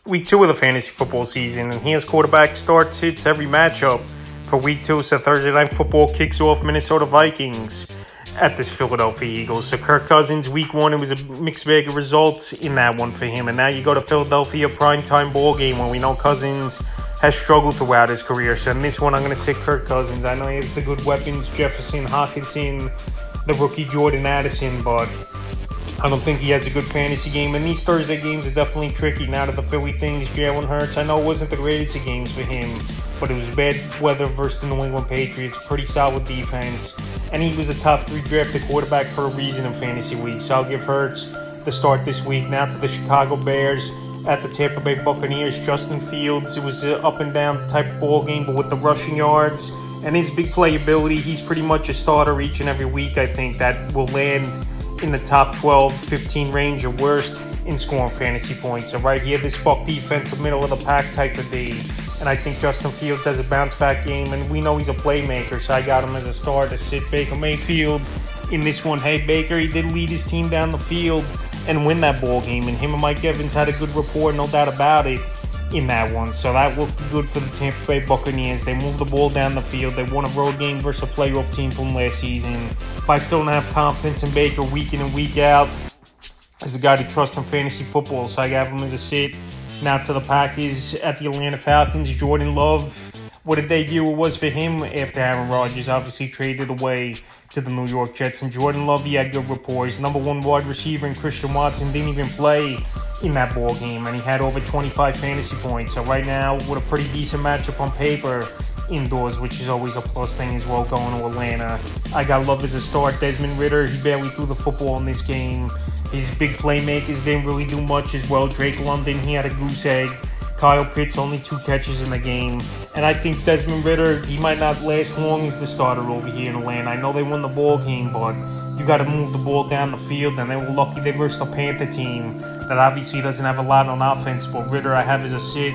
week 2 of the fantasy football season, and he has quarterback start sits every matchup for week 2. So Thursday Night Football kicks off Minnesota Vikings at this Philadelphia Eagles. So Kirk Cousins, week 1, it was a mixed bag of results in that one for him. And now you go to Philadelphia primetime ball game when we know Cousins has struggled throughout his career. So in this one, I'm going to sit Kirk Cousins. I know he has the good weapons, Jefferson, Hockenson, the rookie Jordan Addison, but I don't think he has a good fantasy game. And these Thursday games are definitely tricky now that the Philly things. Jalen Hurts, I know it wasn't the greatest of games for him, but it was bad weather versus the New England Patriots. Pretty solid defense. And he was a top 3 drafted quarterback for a reason in fantasy week. So I'll give Hurts the start this week. Now to the Chicago Bears at the Tampa Bay Buccaneers. Justin Fields, it was an up and down type of ball game, but with the rushing yards and his big playability, he's pretty much a starter each and every week. I think that will land in the top 12, 15 range or worst in scoring fantasy points. So right here, this Buck defense, middle of the pack type of D. And I think Justin Fields has a bounce back game, and we know he's a playmaker, so I got him as a start to sit Baker Mayfield in this one. Hey, Baker, he did lead his team down the field and win that ball game, and him and Mike Evans had a good rapport, no doubt about it, in that one. So that looked good for the Tampa Bay Buccaneers. They moved the ball down the field. They won a road game versus a playoff team from last season. But I still don't have confidence in Baker week in and week out as a guy to trust in fantasy football, so I got him as a sit. Now to the Packers at the Atlanta Falcons. Jordan Love, what a debut it was for him after Aaron Rodgers obviously traded away to the New York Jets. And Jordan Love, he had good rapport. His number 1 wide receiver and Christian Watson didn't even play in that ball game, and he had over 25 fantasy points. So right now, with a pretty decent matchup on paper indoors, which is always a plus thing as well going to Atlanta, I got Love as a start. Desmond Ridder, he barely threw the football in this game. His big playmakers didn't really do much as well. Drake London, he had a goose egg. Kyle Pitts, only 2 catches in the game. And I think Desmond Ridder, he might not last long as the starter over here in Atlanta. I know they won the ball game, but you got to move the ball down the field. And they were lucky they versed a Panther team that obviously doesn't have a lot on offense. But Ridder, I have as a sit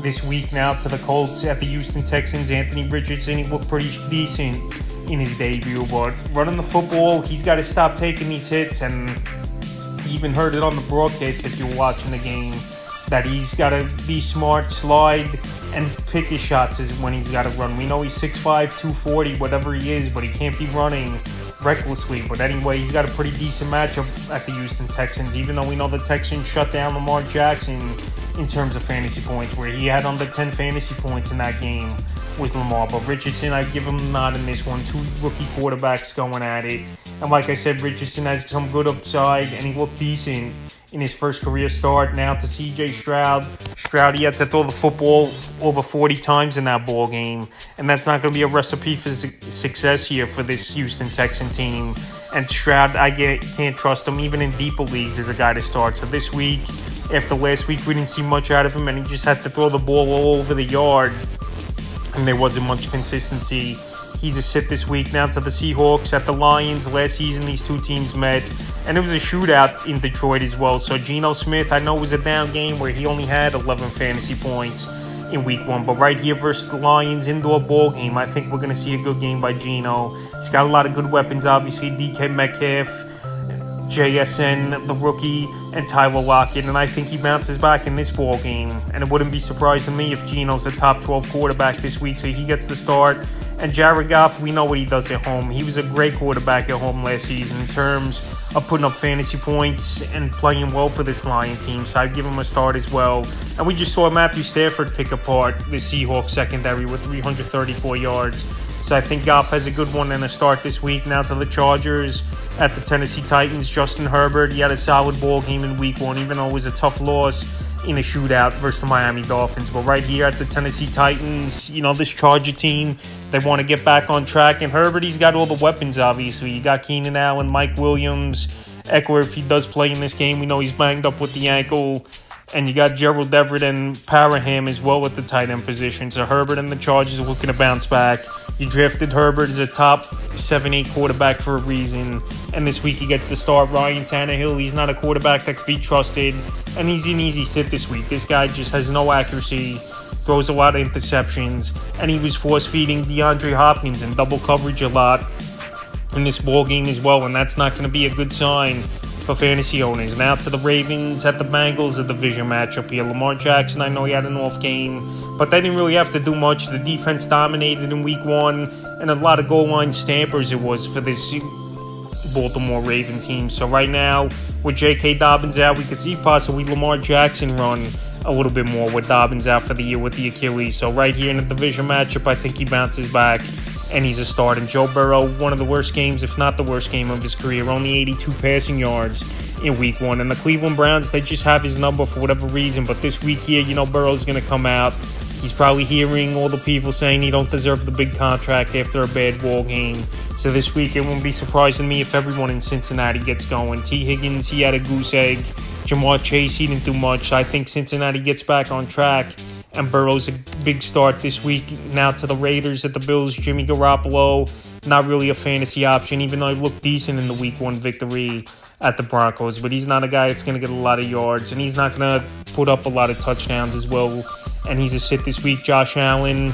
this week. Now to the Colts at the Houston Texans. Anthony Richardson, he looked pretty decent in his debut. But running the football, he's got to stop taking these hits. And you even heard it on the broadcast if you're watching the game, that he's got to be smart, slide, and pick his shots is when he's got to run. We know he's 6'5", 240, whatever he is, but he can't be running recklessly. But anyway, he's got a pretty decent matchup at the Houston Texans, even though we know the Texans shut down Lamar Jackson in terms of fantasy points, where he had under 10 fantasy points in that game was Lamar. But Richardson, I'd give him a nod in this one. 2 rookie quarterbacks going at it. And like I said, Richardson has some good upside, and he looked decent in his first career start. Now to C.J. Stroud. Stroud, he had to throw the football over 40 times in that ball game, and that's not going to be a recipe for success here for this Houston Texan team. And Stroud, I can't trust him even in deeper leagues as a guy to start. So this week, after last week, we didn't see much out of him, and he just had to throw the ball all over the yard, and there wasn't much consistency. He's a sit this week. Now to the Seahawks at the Lions. Last season, these 2 teams met, and it was a shootout in Detroit as well. So Gino Smith, I know it was a down game where he only had 11 fantasy points in week 1. But right here versus the Lions, indoor ball game, I think we're going to see a good game by Gino. He's got a lot of good weapons, obviously. DK Metcalf, JSN, the rookie, and Tyler Lockett. And I think he bounces back in this ball game. And it wouldn't be surprising me if Gino's a top 12 quarterback this week, so he gets the start. And Jared Goff, we know what he does at home. He was a great quarterback at home last season in terms of putting up fantasy points and playing well for this Lion team. So I'd give him a start as well. And we just saw Matthew Stafford pick apart the Seahawks secondary with 334 yards. So I think Goff has a good one and a start this week. Now to the Chargers at the Tennessee Titans. Justin Herbert, he had a solid ball game in week 1, even though it was a tough loss in a shootout versus the Miami Dolphins. But right here at the Tennessee Titans, you know, this Charger team, they want to get back on track. And Herbert, he's got all the weapons, obviously. You got Keenan Allen, Mike Williams, Eckler, if he does play in this game. We know he's banged up with the ankle. And you got Gerald Everett and Parham as well at the tight end position. So Herbert and the Chargers are looking to bounce back. You drafted Herbert as a top 7-8 quarterback for a reason. And this week he gets the start. Ryan Tannehill, he's not a quarterback that could be trusted. And he's an easy sit this week. This guy just has no accuracy, throws a lot of interceptions. And he was force-feeding DeAndre Hopkins in double coverage a lot in this ball game as well. And that's not going to be a good sign for fantasy owners. Now to the Ravens at the Bengals, a division matchup here. Lamar Jackson, I know he had an off game, but they didn't really have to do much. The defense dominated in week 1, and a lot of goal line stampers it was for this Baltimore Raven team. So right now, with J.K. Dobbins out, we could see possibly Lamar Jackson run a little bit more with Dobbins out for the year with the Achilles. So right here in the division matchup, I think he bounces back and he's a start. And Joe Burrow, one of the worst games, if not the worst game of his career, only 82 passing yards in week 1. And the Cleveland Browns, they just have his number for whatever reason. But this week here, Burrow's going to come out. He's probably hearing all the people saying he don't deserve the big contract after a bad ball game. So this week, it wouldn't be surprising to me if everyone in Cincinnati gets going. T. Higgins, he had a goose egg. Jamar Chase, he didn't do much. I think Cincinnati gets back on track. And Burrow's a big start this week. Now to the Raiders at the Bills. Jimmy Garoppolo, not really a fantasy option, even though he looked decent in the week 1 victory at the Broncos. But he's not a guy that's going to get a lot of yards. And he's not going to put up a lot of touchdowns as well. And he's a sit this week. Josh Allen,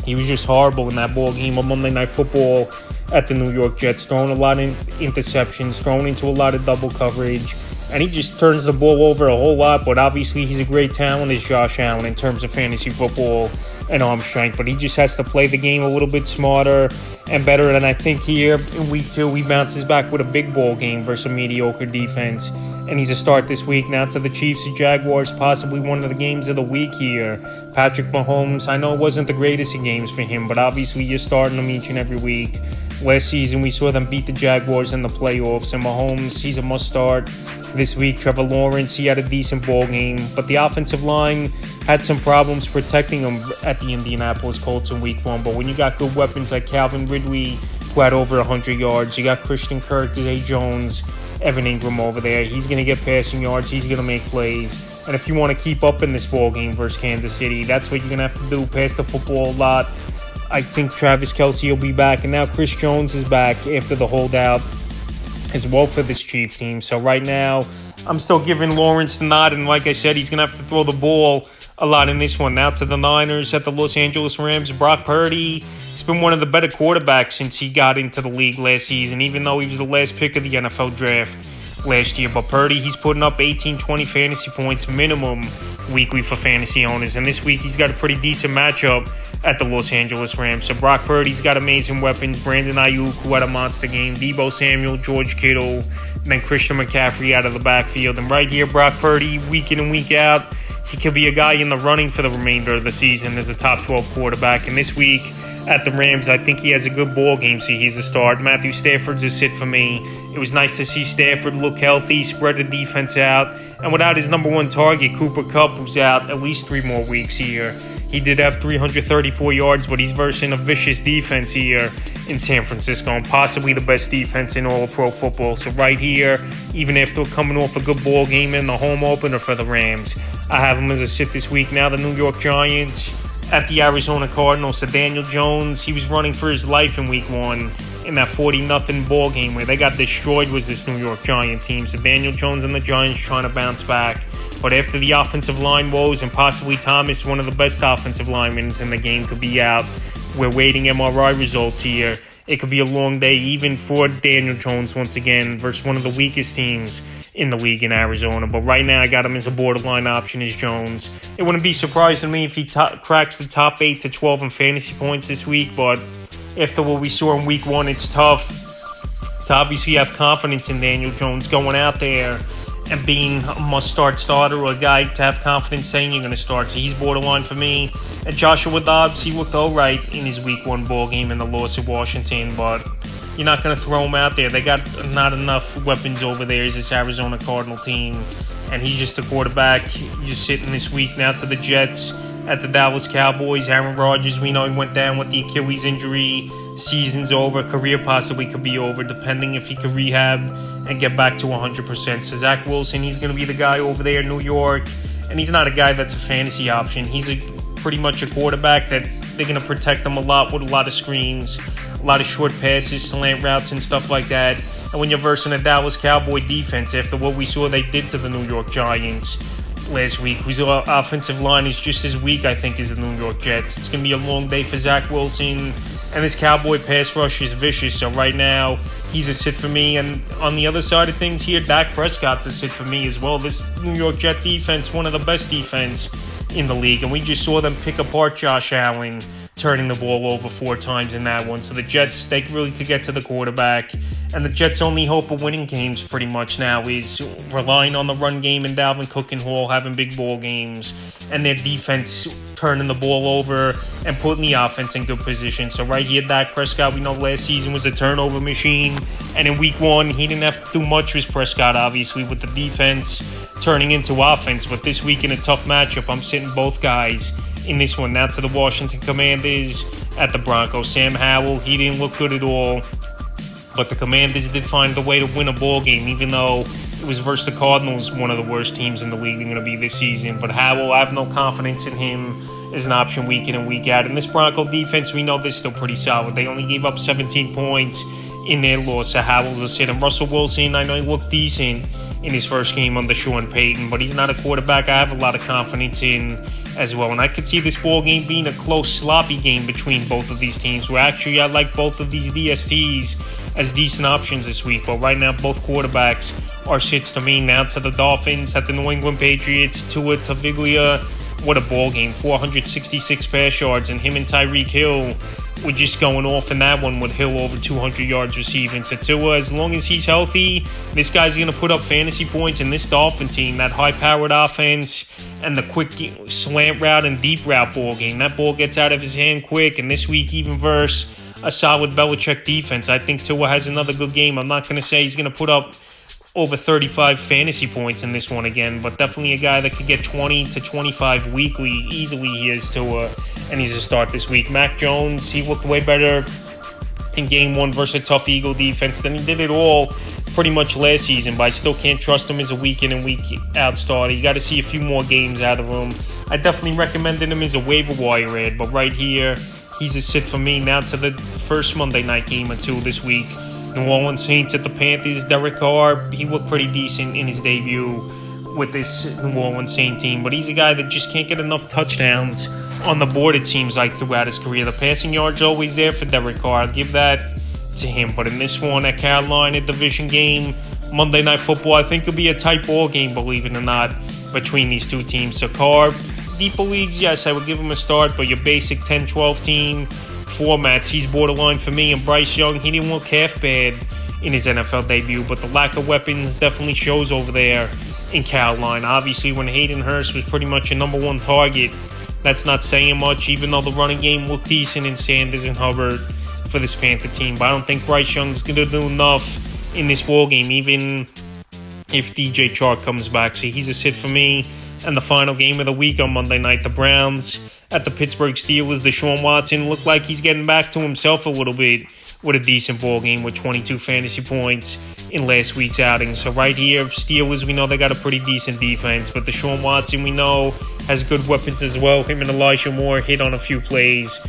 he was just horrible in that ball game on Monday Night Football at the New York Jets, throwing a lot of interceptions, thrown into a lot of double coverage, and he just turns the ball over a whole lot. But obviously he's a great talent as Josh Allen in terms of fantasy football and arm strength, but he just has to play the game a little bit smarter and better. And I think here in week 2 he bounces back with a big ball game versus a mediocre defense, and he's a start this week. Now to the Chiefs and Jaguars, possibly one of the games of the week here. Patrick Mahomes, I know it wasn't the greatest of games for him, but obviously you're starting him each and every week. Last season, we saw them beat the Jaguars in the playoffs, and Mahomes, he's a must-start this week. Trevor Lawrence, he had a decent ball game, but the offensive line had some problems protecting him at the Indianapolis Colts in week 1. But when you got good weapons like Calvin Ridley, who had over 100 yards, you got Christian Kirk, Zay Jones, Evan Ingram over there. He's going to get passing yards. He's going to make plays. And if you want to keep up in this ball game versus Kansas City, that's what you're going to have to do, pass the football a lot. I think Travis Kelce will be back, and now Chris Jones is back after the holdout as well for this Chiefs team. So right now, I'm still giving Lawrence the nod, and like I said, he's going to have to throw the ball a lot in this one. Now to the Niners at the Los Angeles Rams. Brock Purdy, he's been one of the better quarterbacks since he got into the league last season, even though he was the last pick of the NFL draft last year. But Purdy, he's putting up 18, 20 fantasy points minimum weekly for fantasy owners. And this week, he's got a pretty decent matchup at the Los Angeles Rams. So Brock Purdy's got amazing weapons. Brandon Ayuk, who had a monster game. Deebo Samuel, George Kittle, and then Christian McCaffrey out of the backfield. And right here, Brock Purdy, week in and week out, he could be a guy in the running for the remainder of the season as a top 12 quarterback. And this week at the Rams, I think he has a good ball game, so he's a start. Matthew Stafford's a sit for me. It was nice to see Stafford look healthy, spread the defense out. And without his number 1 target, Cooper Kupp, who's out at least 3 more weeks here. He did have 334 yards, but he's versing a vicious defense here in San Francisco, and possibly the best defense in all of pro football. So right here, even after coming off a good ball game in the home opener for the Rams, I have him as a sit this week. Now the New York Giants at the Arizona Cardinals. So Daniel Jones, he was running for his life in week 1 in that 40-0 ball game where they got destroyed was this New York Giant team. So Daniel Jones and the Giants trying to bounce back. But after the offensive line woes and possibly Thomas, one of the best offensive linemen in the game, could be out, we're waiting MRI results here. It could be a long day even for Daniel Jones once again versus one of the weakest teams in the league in Arizona. But right now I got him as a borderline option as Jones. It wouldn't be surprising to me if he cracks the top 8 to 12 in fantasy points this week. But after what we saw in week 1, it's tough to obviously have confidence in Daniel Jones going out there and being a must-start starter, or a guy to have confidence saying you're going to start. So he's borderline for me. And Joshua Dobbs, he looked all right in his week 1 ball game in the loss at Washington, but you're not going to throw him out there. They got not enough weapons over there as this Arizona Cardinal team, and he's just a quarterback. Just sitting this week. Now to the Jets at the Dallas Cowboys. Aaron Rodgers, we know he went down with the Achilles injury. Season's over. Career possibly could be over, depending if he could rehab and get back to 100%. So Zach Wilson, he's going to be the guy over there in New York, and he's not a guy that's a fantasy option. He's pretty much a quarterback that they're going to protect him a lot with a lot of screens, a lot of short passes, slant routes, and stuff like that. And when you're versing a Dallas Cowboy defense, after what we saw they did to the New York Giants last week, whose offensive line is just as weak, I think, as the New York Jets, it's going to be a long day for Zach Wilson. and this Cowboy pass rush is vicious. So right now, he's a sit for me. And on the other side of things here, Dak Prescott's a sit for me as well. This New York Jet defense, one of the best defense in the league, and we just saw them pick apart Josh Allen, turning the ball over 4 times in that one. So the Jets, they really could get to the quarterback. And the Jets' only hope of winning games pretty much now is relying on the run game and Dalvin Cook and Hall having big ball games, and their defense turning the ball over and putting the offense in good position. So right here, Dak Prescott, we know last season was a turnover machine. And in week 1, he didn't have to do much with Prescott, obviously, with the defense turning into offense. But this week in a tough matchup, I'm sitting both guys in this one. Now to the Washington Commanders at the Broncos. Sam Howell, he didn't look good at all. But the Commanders did find a way to win a ball game, even though it was versus the Cardinals, one of the worst teams in the league they're going to be this season. But Howell, I have no confidence in him as an option week in and week out. And this Bronco defense, we know they're still pretty solid. They only gave up 17 points in their loss. So Howell's a sit. And Russell Wilson, I know he looked decent in his first game under Sean Payton, but he's not a quarterback I have a lot of confidence in as well. And I could see this ball game being a close, sloppy game between both of these teams, where actually I like both of these DSTs as decent options this week. But right now, both quarterbacks are sits to me. Now to the Dolphins at the New England Patriots. Tua Tagovailoa, what a ball game. 466 pass yards, and him and Tyreek Hill were just going off in that one, with Hill over 200 yards receiving. So Tua, as long as he's healthy, this guy's going to put up fantasy points. And this Dolphin team, that high-powered offense and the quick slant route and deep route ball game, that ball gets out of his hand quick. And this week, even versus a solid Belichick defense, I think Tua has another good game. I'm not going to say he's going to put up over 35 fantasy points in this one again, but definitely a guy that could get 20 to 25 weekly easily. He is Tua, and he's a start this week. Mac Jones, he looked way better in game 1 versus a tough Eagle defense than he did it all pretty much last season, but I still can't trust him as a week in and week out starter. You got to see a few more games out of him. I definitely recommended him as a waiver wire ad, but right here, he's a sit for me. Now to the first Monday night game or two this week. New Orleans Saints at the Panthers. Derek Carr, he looked pretty decent in his debut with this New Orleans Saints team, but he's a guy that just can't get enough touchdowns on the board, it seems like, throughout his career. The passing yard's always there for Derek Carr. I'll give that to him. But in this one at Carolina division game, Monday Night Football, I think it'll be a tight ball game, believe it or not, between these two teams. So Carr, deeper leagues, yes, I would give him a start, but your basic 10-12 team formats, he's borderline for me. And Bryce Young, he didn't look half bad in his NFL debut, but the lack of weapons definitely shows over there in Carolina. Obviously, when Hayden Hurst was pretty much a number 1 target, that's not saying much, even though the running game looked decent in Sanders and Herbert for this Panther team. But I don't think Bryce Young's going to do enough in this ball game, even if DJ Chark comes back. So he's a sit for me. And the final game of the week on Monday night, the Browns at the Pittsburgh Steelers. DeSean Watson looked like he's getting back to himself a little bit with a decent ball game with 22 fantasy points in last week's outing. So right here, Steelers, we know they got a pretty decent defense, but DeSean Watson, we know, has good weapons as well. Him and Elijah Moore hit on a few plays.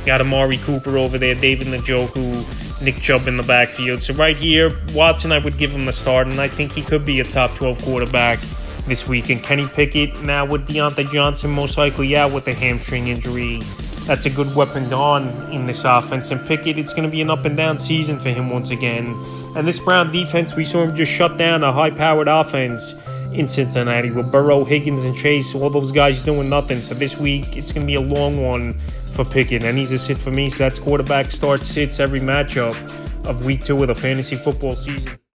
Got Amari Cooper over there, David Njoku, Nick Chubb in the backfield. So right here, Watson, I would give him the start, and I think he could be a top 12 quarterback this week. And Kenny Pickett, now with Deontay Johnson most likely out with a hamstring injury, that's a good weapon gone in this offense. And Pickett, it's going to be an up-and-down season for him once again. And this Brown defense, we saw him just shut down a high-powered offense in Cincinnati with Burrow, Higgins, and Chase, all those guys doing nothing. So this week, it's going to be a long one for Pickett, and he's a sit for me. So that's quarterback start sits every matchup of week 2 of the fantasy football season.